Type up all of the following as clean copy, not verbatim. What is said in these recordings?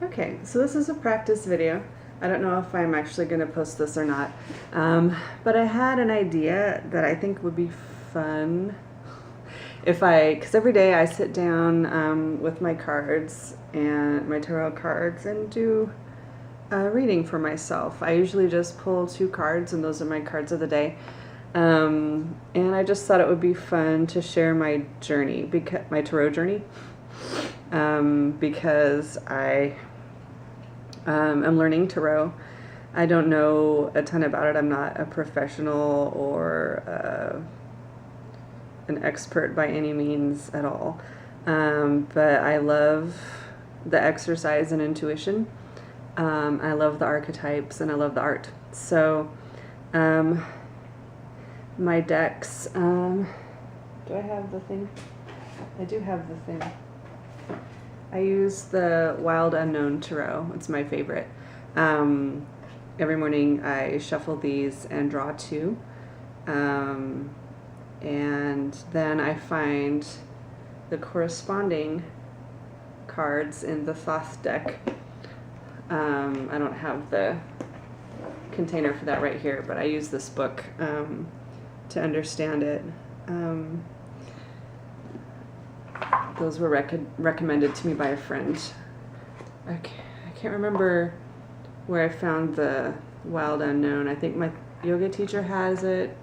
Okay, so this is a practice video. I don't know if I'm actually going to post this or not, but I had an idea that I think would be fun because every day I sit down with my cards and my tarot cards and do a reading for myself. I usually just pull 2 cards, and those are my cards of the day. And I just thought it would be fun to share my journey, my tarot journey, because I am learning tarot. I don't know a ton about it. I'm not a professional or an expert by any means at all. But I love the exercise and intuition. I love the archetypes and I love the art. So my decks, do I have the thing? I do have the thing. I use the Wild Unknown Tarot. It's my favorite. Every morning I shuffle these and draw 2. And then I find the corresponding cards in the Thoth deck. I don't have the container for that right here, but I use this book to understand it. Those were recommended to me by a friend. I can't remember where I found the Wild Unknown. I think my yoga teacher has it.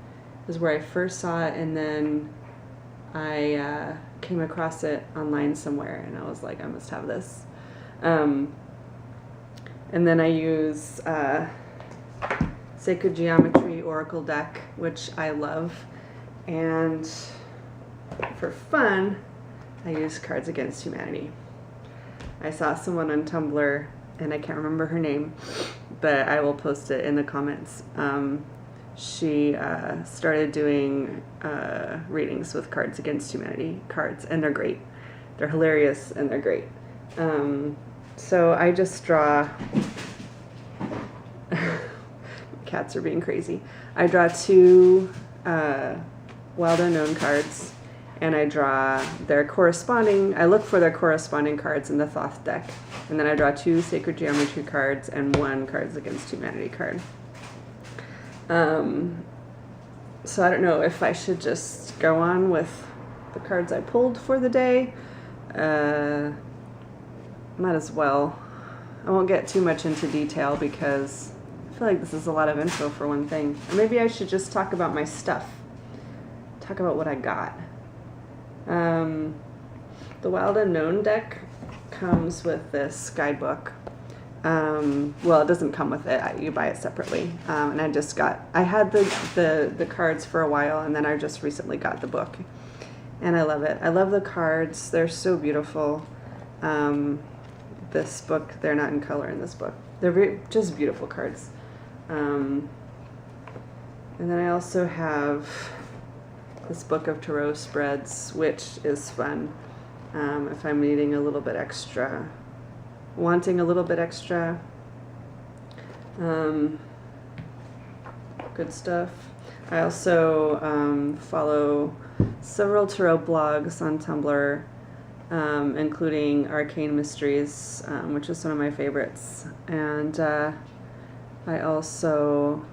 Is where I first saw it, and then I came across it online somewhere, and I was like, I must have this. And then I use Sacred Geometry Oracle deck, which I love. And for fun, I use Cards Against Humanity. I saw someone on Tumblr, and I can't remember her name, but I will post it in the comments. She started doing readings with Cards Against Humanity cards, and they're great. They're hilarious, and they're great. So I just draw... Cats are being crazy. I draw 2 Wild Unknown cards, and I draw their corresponding... I look for their corresponding cards in the Thoth deck, and then I draw 2 Sacred Geometry cards and 1 Cards Against Humanity card. So I don't know if I should just go on with the cards I pulled for the day. Might as well. I won't get too much into detail because I feel like this is a lot of info for one thing. Or maybe I should just talk about my stuff. Talk about what I got. The Wild Unknown deck comes with this guidebook. Well, it doesn't come with it. You buy it separately. And I had the cards for a while, and then I just recently got the book. And I love it. I love the cards. They're so beautiful. This book, they're not in color in this book. They're just beautiful cards. And then I also have this book of tarot spreads, which is fun. If I'm needing a little bit extra, wanting a little bit extra good stuff. I also follow several tarot blogs on Tumblr, including Arcane Mysteries, which is one of my favorites. And I also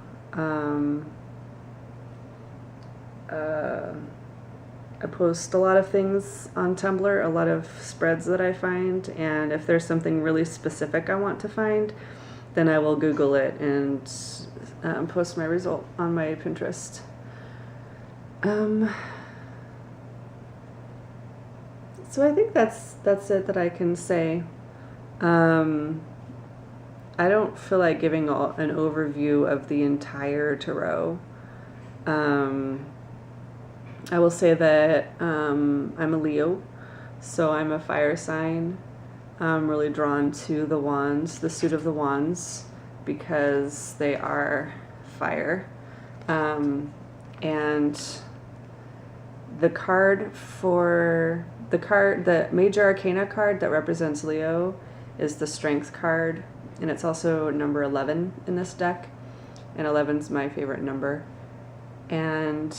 I post a lot of things on Tumblr, a lot of spreads that I find, and if there's something really specific I want to find, then I will Google it and post my result on my Pinterest. So I think that's it that I can say. I don't feel like giving an overview of the entire tarot. I will say that I'm a Leo, so I'm a fire sign. I'm really drawn to the wands, the suit of the wands, because they are fire. And the major arcana card that represents Leo is the Strength card, and it's also number 11 in this deck, and 11's my favorite number. And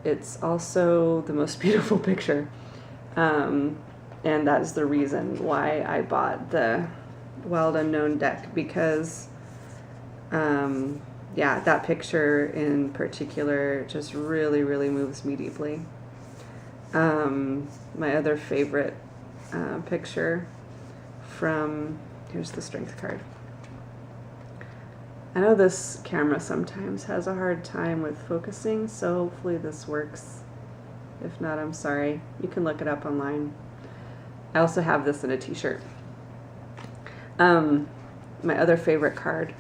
it's also the most beautiful picture, and that is the reason why I bought the Wild Unknown deck because, yeah, that picture in particular just really, really moves me deeply. My other favorite picture from, here's the Strength card. I know this camera sometimes has a hard time with focusing, so hopefully this works. If not, I'm sorry. You can look it up online. I also have this in a t-shirt. My other favorite card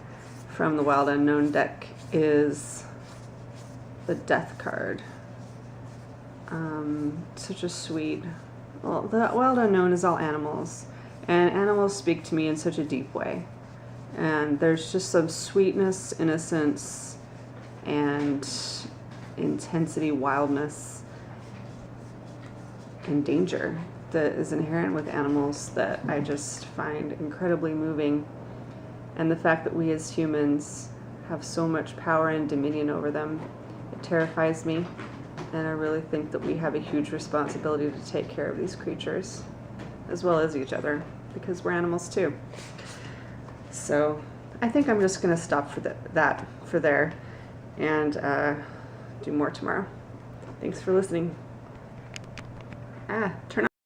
from the Wild Unknown deck is the Death card. Such a sweet, well, the Wild Unknown is all animals, and animals speak to me in such a deep way. And there's just some sweetness, innocence, and intensity, wildness, and danger that is inherent with animals that I just find incredibly moving. And the fact that we as humans have so much power and dominion over them, it terrifies me. And I really think that we have a huge responsibility to take care of these creatures, as well as each other, because we're animals too. So I think I'm just going to stop for that for there and do more tomorrow. Thanks for listening. Turn on.